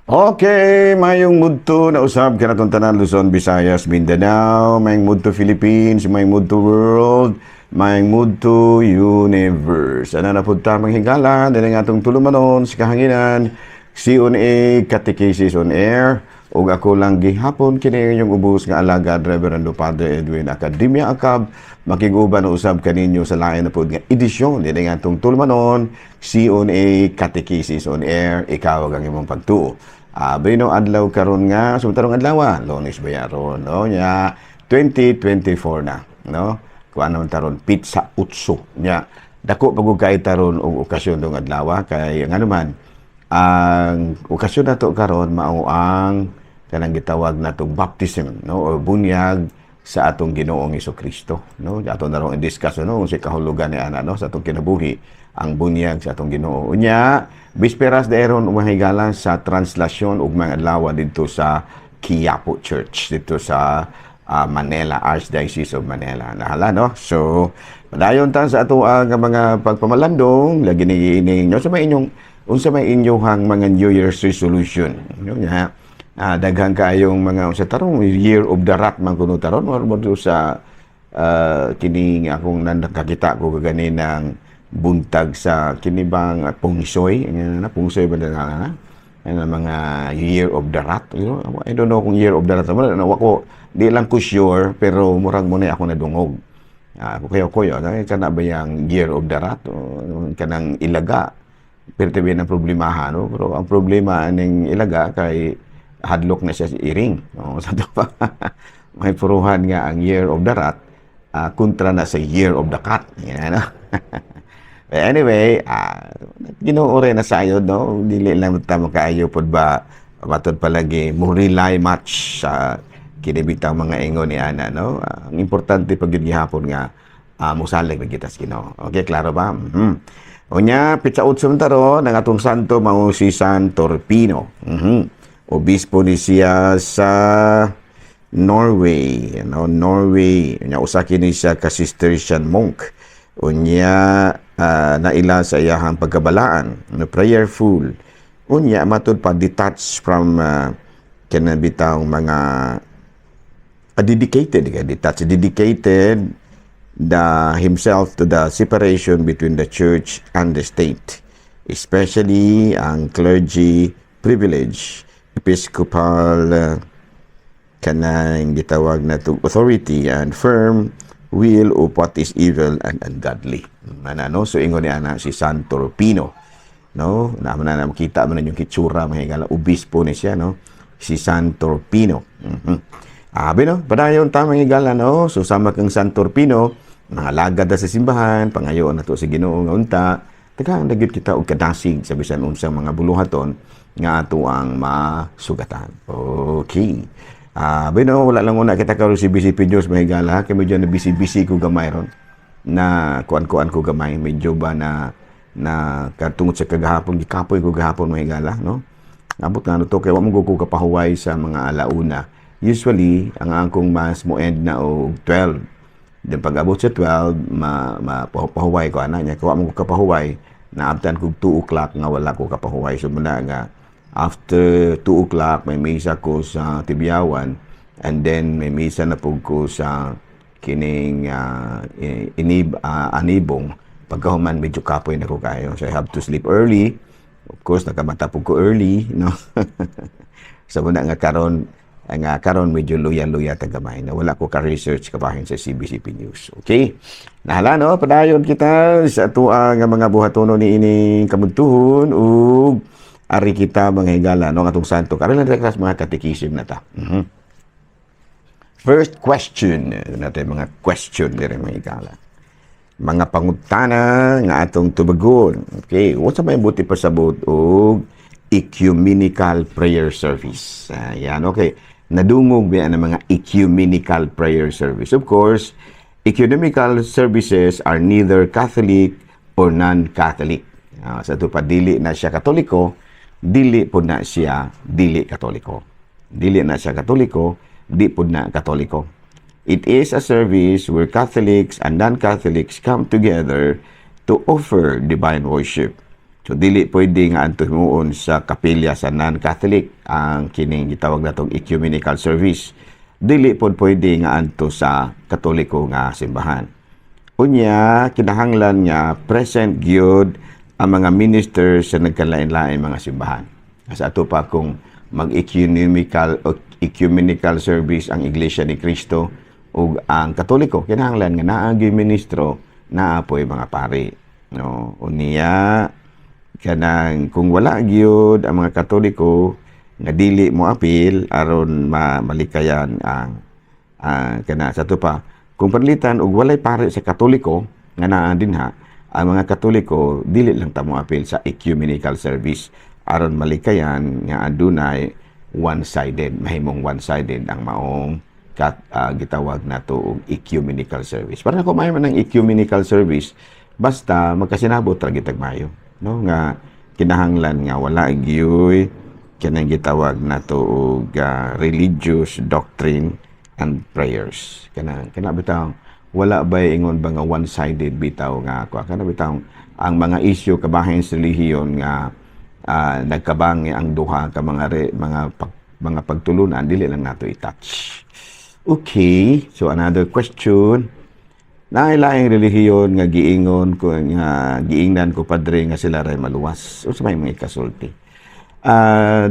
Okay, mayong mudto na usab ka natong tanan Luzon, Visayas, Mindanao, mayong mudto Philippines, mayong mudto world, mayong mudto universe. Ano na pud ta manghigala dili nga atong tulumanon sa kahanginan CONA Catechesis on Air ug ako lang gihapon kini yung ubos nga alagad Reverendo Padre Edwin Academia Acab makiguban usab kaninyo sa lain na pud nga edisyon dili nga atong tulumanon CONA Catechesis on Air ikaw ang imong pagtuo. Bino adlaw karon nga sumtarong adlaw Lunes bayaron no nya 2024 na no kuan naman taron pizza utso nya dako pagug kay taron og okasyon dong adlaw kay ngano man ang okasyon nato karon mao ang kanang gitawag natong baptism no or bunyag sa atong Ginoong Hesukristo no ato na ron i-discuss no sa kahulugan ni ana no sa atong kinabuhi ang bunyag sa atong Ginoo unya bisperas daeron umahigala sa translasyon ug mga adlaw dito sa Quiapo Church dito sa Manila Archdiocese of Manila nahala no so padayon ta sa ato ang mga pagpamalandong lagi ni ining no sa may inyong unsa may inyong mga New Year's resolution no nya daghang kaayong mga unsa tarong year of the rat man kuno taron or sa kini akong nakakita ko kagani ng buntag sa kinibang pungsoy na pungsoy ba na mga year of the rat you know? I don't know kung year of the rat ako di lang ko sure pero murag mo na ako nadungog ako kayo kana ba yang year of the rat o kanang ilaga pero tabi ng problemahan no? Pero ang problema ning ilaga kay hadlok na siya si iring no? Sa pa may puruhan nga ang year of the rat kontra na sa year of the cat yan no? Anyway, ginuore na sayod, no? Dili lang tamo kaayo pod ba matod palagi mo rely much sa kinibitang mga ingon ni ana, no? Ang importante pag gihapon nga musalig na kita sa Ginoo. Okay, klaro ba? Unya pitsa utsum taro ng atong santo mao si San Torpino. Obispo ni siya sa Norway, no? Norway. Unya usa kini siya ka Cistercian monk. Unya naila sa iyahang pagkabalaan no prayerful unya matud pa detached from kinabitang mga dedicated himself to the separation between the church and the state, especially ang clergy privilege episcopal kanang gitawag na authority and firm will of what is evil and ungodly. No? So ingon ni ana si San Torpino. No? Naman na makita man yung kitsura mahigala obispo ni siya no. Si San Torpino. No? Padayon ta mahigala no. So sama kang San Torpino, mga lagad sa simbahan, pangayoon nato sa Ginoo nga unta. Tagang dagit kita og kadasig sa bisan unsang mga buluhaton nga ato ang masugatan. Okay. Bino, wala lang una kita karon si BCP Diyos mahigala kay medyo na busy ko gamay ron na kuan-kuan ko gamay medyo ba na katungod sa kagahapon gikapoy ko gahapon mahigala no abot nga no to kay wa mo ko kapahuway sa mga alauna usually ang angkong mas mo end na og 12 then pag abot sa 12 pahuway ko ana nya kay wa mo ko kapahuway na abtan kog 2 o'clock nga wala ko kapahuway so muna nga after 2 o'clock, may misa ko sa Tibiawan and then may misa na po ko sa kining Anibong. Pagkahuman, medyo kapoy na ko kayo. So I have to sleep early. Of course, nakamata po ko early. No? Sa muna nga karon medyo luya-luya tagamay na wala ko ka-research kapahin sa CBCP News. Okay? Nahala, no? Padayon kita sa tuang mga buhatono ni ining kamudtuhon ug ari kita mga higala no atong santo karon lang rekas mga katekism na ta. First question natin mga question dire mga higala. Mga pangutana nga atong tubagon. Okay, unsa may buti pasabot og ecumenical prayer service. Yan okay. Nadungog ba ang mga ecumenical prayer service? Of course, ecumenical services are neither Catholic or non-Catholic. Sa ito pa dili na siya Katoliko, dili po na siya dili katoliko. Dili na siya katoliko, di po na katoliko. It is a service where Catholics and non-Catholics come together to offer divine worship So dili pwede nga antos muon sa kapilya sa non-Catholic ang kining gitawag natong ecumenical service. Dili pod pwede nga antos sa Katoliko nga simbahan. Unya kinahanglan nga present gyud ang mga ministers sa nagkalain-lain mga simbahan. Sa ato pa kung ecumenical service ang Iglesia ni Cristo ug ang Katoliko, kinahanglan nga naa gyud ministro, naa po'y mga pari. No, unya kanang kung wala gyud ang mga Katoliko nga dili mo apil aron malikayan ang kana sa to pa kung panlitan og walay pare sa Katoliko nga naa dinha, ang mga Katoliko dili lang ta mo apil sa ecumenical service aron malikayan nga adunay one-sided, mahimong one-sided ang maong gitawag nato og ecumenical service. Para ko may man ang ecumenical service basta magkasinabot ra gitag mayo, no, nga kinahanglan nga wala gyud kanang gitawag nato og religious doctrine and prayers. Kana bitaw wala ba ingon ba nga one-sided bitaw nga kana bitaw ang mga isyu kabahin sa relihiyon nga nagkabang ang duha ka mga pagtulunan dili lang nato i-touch. Okay, so another question. Nailaing relihiyon nga giingnon ko nga giingnan ko padre nga sila ray maluwas. O sa may mga ikasulti.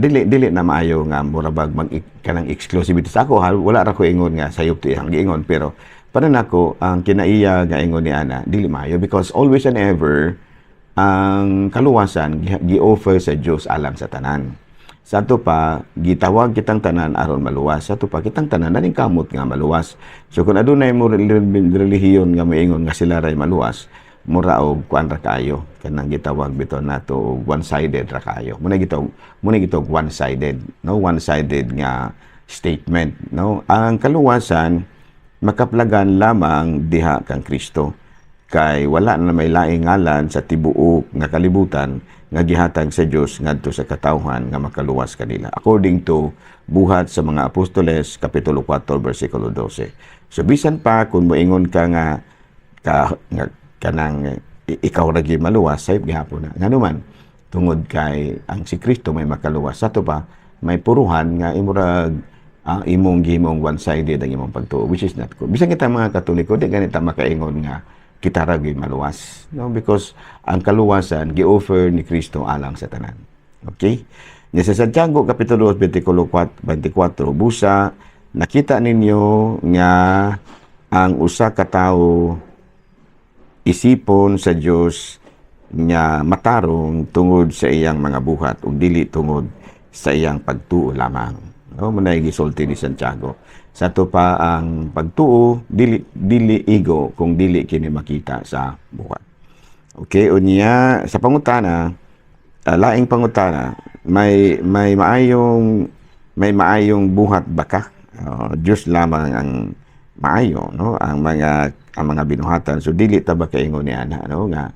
Dili na maayo nga murabag kanang exclusivity sa ako, wala ra ko ingon nga sayop ti ang giingon, pero para nako ang kinaiya nga ingon ni ana dili maayo because always and ever ang kaluwasan gi-offer sa Dios alang sa tanan. Sa ato pa, gitawag kitang tanan aron maluwas. Sa ato pa, kitang tanan naning kamot nga maluwas. So kung adunay mo relihiyon nga moingon nga sila ray maluwas, mura og kuan ra kayo. Kanang gitawag bitaw nato one-sided ra kayo. Muna gitawag one-sided, no? One-sided nga statement, no? Ang kaluwasan makaplagan lamang diha kang Kristo. Kay wala na may laing ngalan sa tibuok nga kalibutan nga gihatag sa Dios ngadto sa katawhan nga makaluwas kanila. According to Buhat sa mga Apostoles, Kapitulo 4, versikulo 12. So bisan pa kung moingon ka nga kanang ikaw ra gyud maluwas, sayop gihapon na. Ngano man tungod kay ang si Kristo may makaluwas, sa to pa may puruhan nga imong one-sided ang imong pagtuo, which is not good. Bisan kita mga Katoliko, di ganita makaingon nga kita ra gyud maluwas, no, because ang kaluwasan gi-offer ni Kristo alang sa tanan. Okay? Nga sa Santiago kapitulo 2 versikulo 24 busa nakita ninyo nga ang usa ka tawo isipon sa Dios nga matarong tungod sa iyang mga buhat ug dili tungod sa iyang pagtuo lamang. No, manay gisulti ni Santiago. Sa to pa ang pagtuo dili ego kung dili kini makita sa buhat. Okay, unya sa pangutana, laing pangutana, may maayong buhat baka? Diyos lamang ang maayo, no? Ang mga binuhatan. So dili ta ba kaingon ni ana, no, nga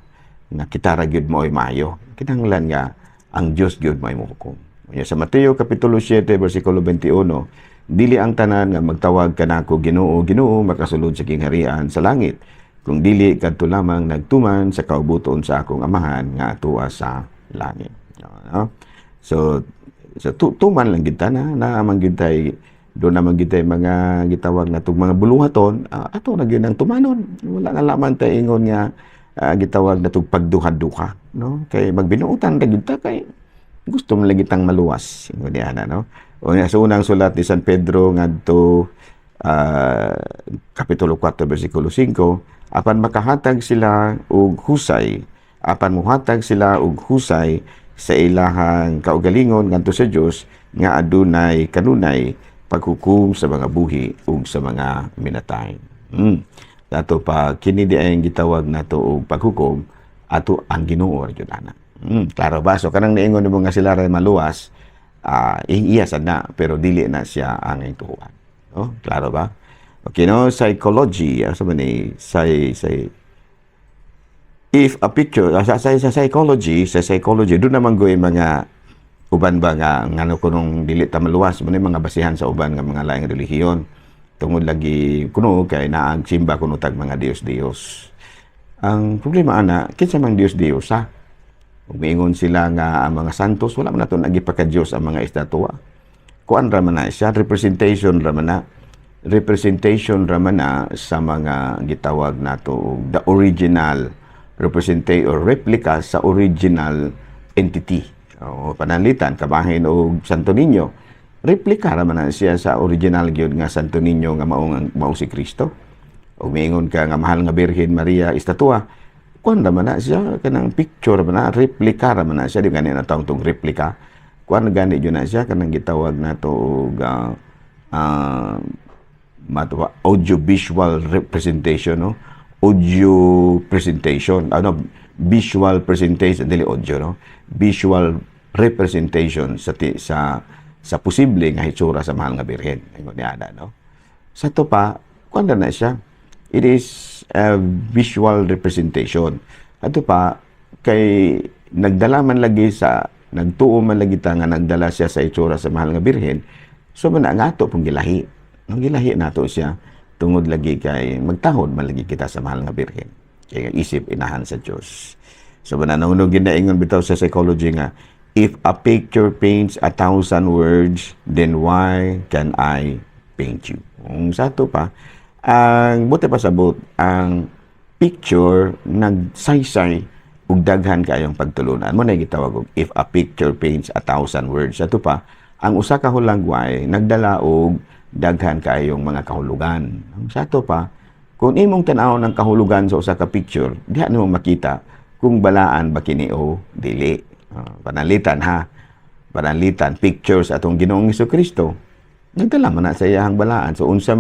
kita ra gyud mo'y maayo. Kinahanglan nga ang Dios gyud may mohukom. Unya sa Mateo kapitulo 7 bersikulo 21, dili ang tanan nga magtawag kanako Ginoo, Ginoo makasulod sa kingharian sa langit. Kung dili kadto lamang nagtuman sa kaubuton sa akong amahan nga atuwa sa langit. No? So tuman lang gid ta na man gid tay do naman gid tay mga gitawag natong mga buluhaton, ato na gyud ang tumanon. Wala na lamang tay ingon nga gitawag natong pagduha-duha, no? Kay magbinuutan ra gid ta kay gusto mo lagi tang maluwas, ingon ni ana, no? O sa unang sulat ni San Pedro ngadto kapitulo 4 bersikulo 5, apan makahatag sila og husay, apan muhatag sila og husay sa ilahang kaugalingon ngadto sa Dios nga adunay kanunay paghukom sa mga buhi ug sa mga minatay. Dato pa kini di ay gitawag nato og paghukom ato ang Ginoo ra gyud ana. Klaro ba? So kanang niingon mo nga sila ray maluwas, iya sad na pero dili na siya ang ituhuan. Oh, klaro ba? Okay, no, psychology, if a picture sa psychology do naman goy mga uban ba nga ngano kunong dili ta maluwas mo mga basihan sa uban nga mga laing relihiyon tungod lagi kuno kay naag simba kuno tag mga Dios. Ang problema ana kinsa mang Dios ha? Ug miingon sila nga ang mga santos wala man nato nagipaka-Dios ang mga estatwa. Kuan ra man na siya representation ra man na. Representation ra man na sa mga gitawag nato og the original representate or replica sa original entity. O pananglitan kabahin og Santo Niño. Replika ra man na siya sa original gyud nga Santo Niño nga mao si Kristo. O miingon ka nga mahal nga Birhen Maria estatwa, kuan ra man na siya kanang picture man na, replika ra man na siya di gani na tawag tong replika. Kuan gani gyud na siya kanang gitawag nato og audio visual representation, no? Audio presentation, visual presentation, dili audio, no? Visual representation sa posible nga hitsura sa mahal nga Birhen. Ingon ni ana, no? Sa to pa, kuan na siya. It is a visual representation. Ato pa, kay nagdala man lagi nagtuo man lagi ta nga nagdala siya sa itsura sa mahal nga Birhen, so man nga ato pong gilahi. Ang gilahi nato siya, tungod lagi kay magtahod man lagi kita sa mahal nga Birhen. Kay isip inahan sa Dios. So mananahunog ginaingon bitaw sa psychology nga, if a picture paints 1,000 words, then why can I paint you? Sa to pa, ang buti pa sabot, ang picture nagsaysay ug daghan kayong pagtulunan. Mo na gitawag og if a picture paints 1,000 words. Sa to pa, ang usa ka hulagway nagdala og daghan kayong mga kahulugan. Sa to pa, kung imong tan-aw ng kahulugan sa usa ka picture, diha nimo makita kung balaan ba kini o dili. Panalitan ha. Panalitan pictures atong Ginoong Hesukristo. Nagdala man na sa iyang balaan. So unsa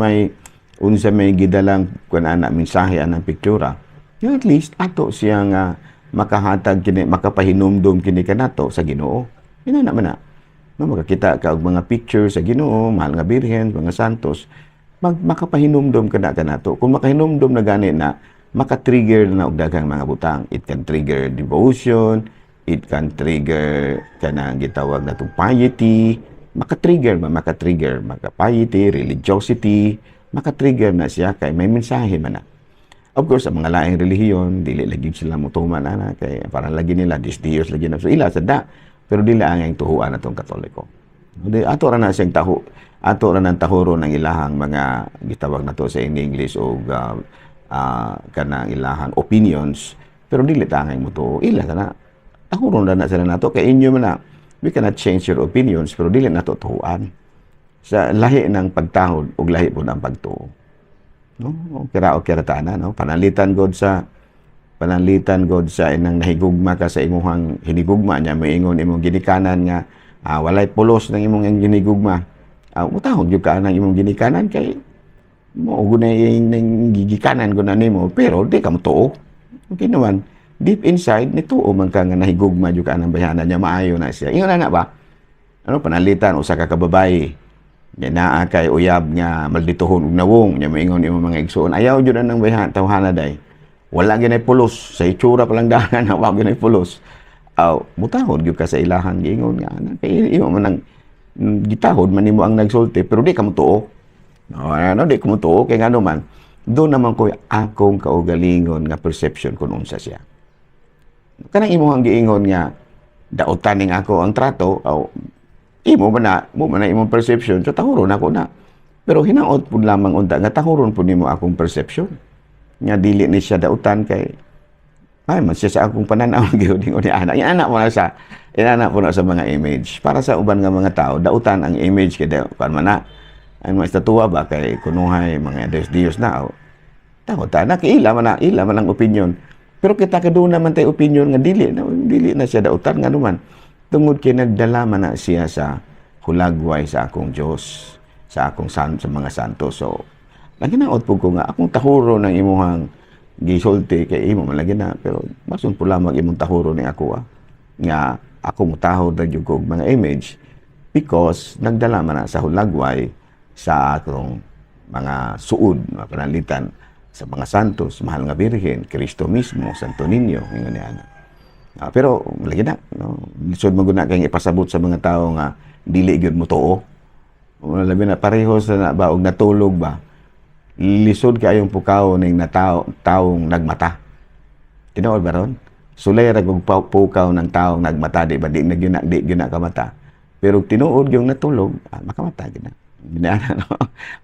may gidalang kun ana mensahe anang piktura. At least ato siya nga makahatag kini, makapahinumdum kini kanato sa Ginoo. Ina naman na. No, makakita ka og mga picture sa Ginoo, mahal nga Birhen, mga santos, makapahinumdum kana kanato. Kung makahinumdum na gani na, maka-trigger na og daghang mga butang. It can trigger devotion, it can trigger kanang gitawag na piety, maka-trigger, maka-piety, religiosity, maka-trigger na siya kay may mensahe man na. Of course, ang mga laing relihiyon, dili lagi sila mutuman na kay parang lagi nila Diyos lagi na so ila sada, pero dili ang tuhuan atong Katoliko. Ato ra na siyang ato ra nang tahuro ng ilahang mga gitawag na to sa English o kanang ilahang opinions, pero dili ta ang mutuo ila na. Tahuro na sila nato kay inyo man na. We cannot change your opinions, pero dili nato tuhuan. Sa lahi ng pagtahod ug lahi po ng pagtuo. No? Kira tana, no? Panalitan god sa inang nahigugma ka sa imong hinigugma niya, moingon imong ginikanan nga walay pulos ng imong ginigugma. Utahog gyud ka nang imong ginikanan kay mo gunay ning gigikanan ko na nimo, pero di ka motuo. Okay naman, deep inside nituo man ka nga nahigugma gyud ka nang bayanan niya, maayo na siya. Ingon na ba? Panalitan usa ka babae. Naa kay uyab nga maldituhon ug nawong nya moingon imong mga igsoon ayaw jud nang bayhan tawhana day wala ginay pulos sa itsura pa lang dahan wa ginay pulos mutahod gyud ka sa ilahan giingon nga kay imo man nang gitahod man nimo ang nagsulti pero di ka motuo di ka motuo kay ngano man do naman ko akong kaugalingon nga perception kun unsa siya kanang imong giingon nga dautan ning ako ang trato mo man na imong perception so tahuron ako na pero hinaot pud lamang unta nga tahuron pud nimo akong perception nga dili ni siya dautan kay ay man siya sa akong pananaw gyud ni ana ina mo na sa mga image para sa uban nga mga tao dautan ang image kay kan man na ang mga estatwa ba kay kunuhay mga Dios na tahuta na kay ila man ang opinion pero kita kaduna man tay opinion nga dili na siya dautan nga naman tungod kay nagdala man na siya sa hulagway sa akong Dios, sa akong sa mga santos. So, lagi na po ko nga, akong tahuro ng imuhang gisulti kay imo man lagi na, pero masun po lamang imong tahuro ni ako nga ako mutahod na yung mga image because nagdala man na sa hulagway sa akong mga suod, mga panalitan sa mga santos, mahal nga Birhen, Kristo mismo, Santo Niño, nga niya. Pero lagi na, no? Lisod mo guna kayong ipasabot sa mga tao nga dili gyud mo tuo. Labi na pareho sa na ba og natulog ba. Lisod kayong pukaw ning taong nagmata. Tinuod ba ron? sulay ra og pukaw ng taong nagmata di ba di gyud na kamata. Pero tinuod yung natulog, makamata gyud na. Binana no.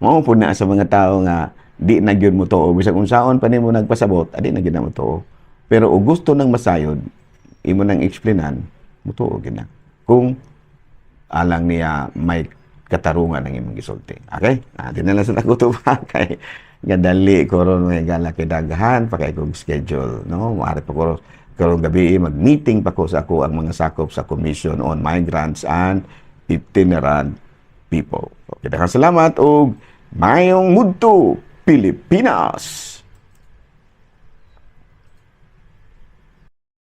Mao pud na sa mga tao nga di na gyud mo tuo bisag unsaon pa nimo nagpasabot, di na gyud na mo tuo. Pero og gusto nang masayod, imo nang explainan, mo tuo gyud na. Kung alang niya may katarungan ng imong gisulti. Okay? Di na lang sa nakutuba kay nga dali ko ron may gala kay daghan pa kay kong schedule, no? Maari pa ko karong gabi mag-meeting pa ko sa ako ang mga sakop sa Commission on Migrants and Itinerant People. Okay, daghang salamat og mayong mudto Pilipinas.